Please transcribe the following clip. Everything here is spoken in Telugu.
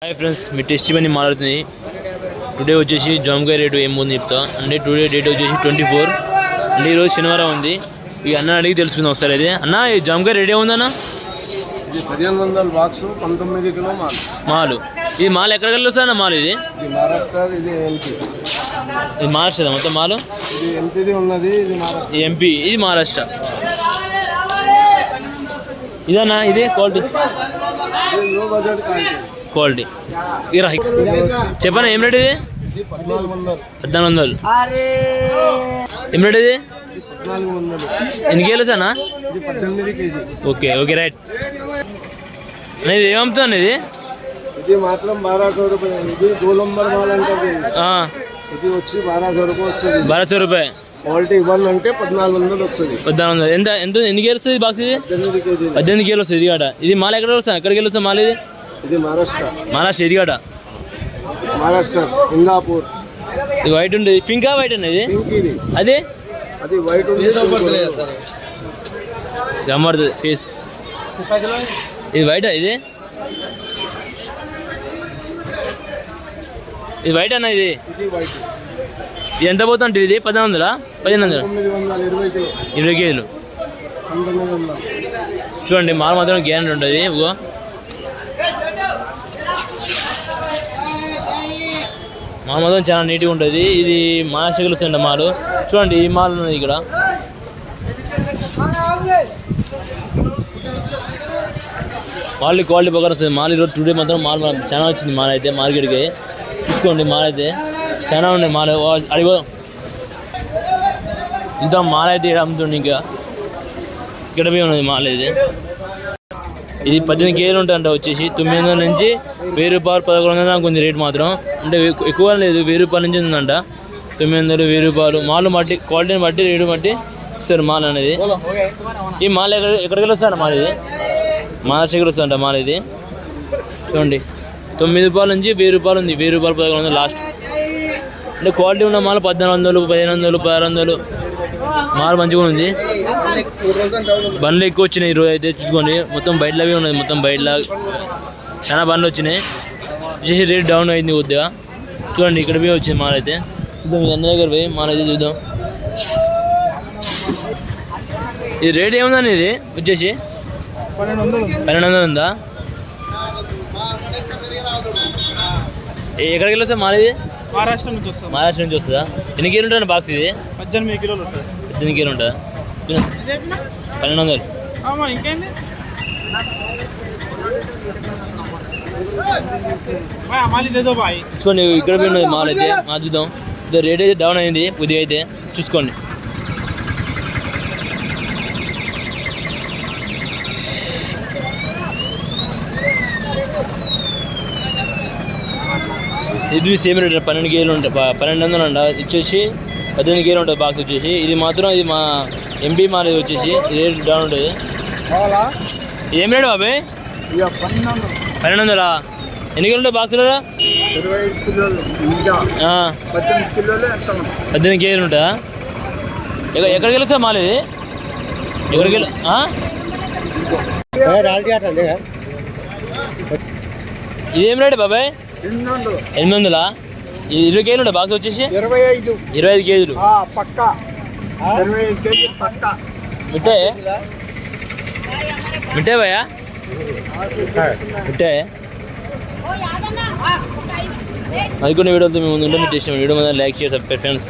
హాయ్ ఫ్రెండ్స్, మీ టెస్ట్ ఇవన్నీ మారుతుంది. టుడే వచ్చేసి జామకాయ రేటు ఏముంది చెప్తా. అంటే టుడే డేట్ వచ్చేసి 24 అంటే ఈరోజు శనివారం ఉంది. ఈ అన్న అడిగి తెలుసుకుందాం ఒకసారి. అయితే అన్న, ఈ జామకాయ రేట్ ఏముందన్న? ఇది 1500 బాక్స్ 19 కిలో మాలు. ఇది మాలు ఎక్కడికి వెళ్ళొస్తా అన్న? మాలు ఇది మహారాష్ట్ర, ఇది ఎంపీ. ఇది మహారాష్ట్ర మొత్తం మాలు. ఇది ఎంపీది ఉన్నది, ఇది మహారాష్ట్ర. ఎంపీ, ఇది మహారాష్ట్ర. ఇదన్నా ఇది క్వాలిటీ లో బడ్జెట్ క్వాలిటీ చెప్పనా? ఏం రేట్ ఇది? 1400. ఏం రేట్ ఇది? 1400. ఎన్ని కేజీలు అన్న? ఇది 18 కేజీ. Okay okay right. ఇది ఏమవుతుంది? ఇది ఇది మాత్రం 1200 రూపాయలు. ఇది 2 నంబర్ మాల్ అంటారు. ఇది వచ్చి 1200 రూపాయలు వస్తుంది. 1200 రూపాయలు. క్వాలిటీ ఇవ్వాలంటే 1400 వస్తుంది. 1400. ఎంత ఎంత ఎన్ని కేజీలు వస్తుంది బాక్స్ ఇది? 18 కేజీ. 18 కేజీలు వస్తుంది. ఇది కాడ ఇది మాల్ ఎక్కడ వస్తుంది? ఎక్కడికి వెళ్ళి వస్తుంది మాల్ ఇది? ఇది మహారాష్ట్ర. మహారాష్ట్ర. ఇది కాడ మహారాష్ట్ర ఇందాపూర్. ఇది వైట్ ఉంటుంది. పింకా వైట్ అనేది? పింక్. ఇది అదే అది వైట్ ఉంది. గమ్మడుతుంది ఫేస్. ఇది వైట్. ఇది ఇది వైట్ అన్న. ఇది వైట్. ఇది ఎంత పోతుంటే? ఇది 1400 1500 20 కేజీలు. చూడండి, మాల్ మాత్రం గ్యారెంటీ ఉంటుంది. ఇగో మాల్ మాత్రం చాలా నీట్గా ఉంటుంది. ఇది మహారాష్ట్రకి వస్తుంది మాలు. చూడండి, ఈ మాల్ ఉన్నది ఇక్కడ. మాల్ క్వాలిటీ ప్రకారం వస్తుంది. మాల్ ఈరోజు టుడే మాత్రం మాల్ చాలా వచ్చింది. మాల్ అయితే మార్కెట్కి చూసుకోండి. మాల్ అయితే చాలా ఉన్నాయి. మాల్ అడిగో చూద్దాం. మాల్ అయితే ఇక్కడ అమ్ముతుంది. ఇంకా ఇక్కడ పోయి ఉన్నది మాల్. ఇది 18 కేజీలు ఉంటుందంట. వచ్చేసి 900 నుంచి 1000 రూపాయలు 1100 కొంచెం రేట్ మాత్రం. అంటే ఎక్కువ లేదు, 1000 రూపాయల నుంచి ఉందంట. 900 1000 రూపాయలు. మాల్ బట్టి క్వాలిటీని బట్టి రేటు బట్టి ఇస్తారు మాల్ అనేది. ఈ మాల్ ఎక్కడికి వస్తాడు? మాల్ ఇది మహారాష్ట్రకి వస్తుందంట మాల్. ఇది చూడండి, 9 రూపాయల నుంచి 1000 రూపాయలు ఉంది. 1000 రూపాయలు 1100 లాస్ట్. అంటే క్వాలిటీ ఉన్న మాల్ 1400 1500 1600 మాల్ మంచిగా ఉంది. బండ్లు ఎక్కువ వచ్చినాయి ఈరోజు అయితే. చూసుకోండి, మొత్తం బయటలాగే ఉన్నది. మొత్తం బయటలా చాలా బండ్లు వచ్చినాయి. వచ్చేసి రేట్ డౌన్ అయింది కొద్దిగా. చూడండి, ఇక్కడ పోయి వచ్చింది మాల్ అయితే. చూద్దాం, మీ అన్న దగ్గర పోయి మాల్ అయితే చూద్దాం. ఇది రేట్ ఏముందని? ఇది వచ్చేసి 1200 ఉందా? ఎక్కడికి వెళ్ళొస్తా మాల్? ఇది మహారాష్ట్ర నుంచి వస్తాం. మహారాష్ట్ర నుంచి వస్తుందా? ఎన్ని కేజీలు ఉంటుంది బాక్స్? ఇది 18 కిలోలు ఉంటుంది. 18 కేజీలు ఉంటుందా? 1200. ఇంకేంటి చూసుకోండి, ఇక్కడ పోయి ఉన్నది మాల్ అయితే. చూద్దాం. రేట్ అయితే డౌన్ అయింది కొద్దిగా అయితే. చూసుకోండి, ఇది సేమ్ రేట్. 12 కేజీలు ఉంటాయి. 1200 అంట. వచ్చేసి 18 కేజీలు ఉంటుంది బాక్స్ వచ్చేసి. ఇది మాత్రం ఇది మా ఎంపీ మాల్. ఇది వచ్చేసి రేట్ డౌన్ ఉంటుంది. ఏం రేటు బాబాయ్? 1200. ఎన్ని కేజీలు ఉంటాయి బాక్సులో? 18 కేజీలు ఉంటుందా? ఎక్కడికి వెళ్ళొస్తా మాల్? ఇది ఎక్కడికి వెళ్ళి ఇదేం రేటు బాబాయ్? 800. 20 కేజీలు ఉంటాయి బాక్స్ వచ్చేసి. 25 కేజీలు మిట్టాయి. మిట్టాయి భయ్యా, మిట్టాయి. అది కొన్ని వీడియోతో మేము ముందు టెస్ట్ వీడియో మీద లైక్ చేసి ఫ్రెండ్స్.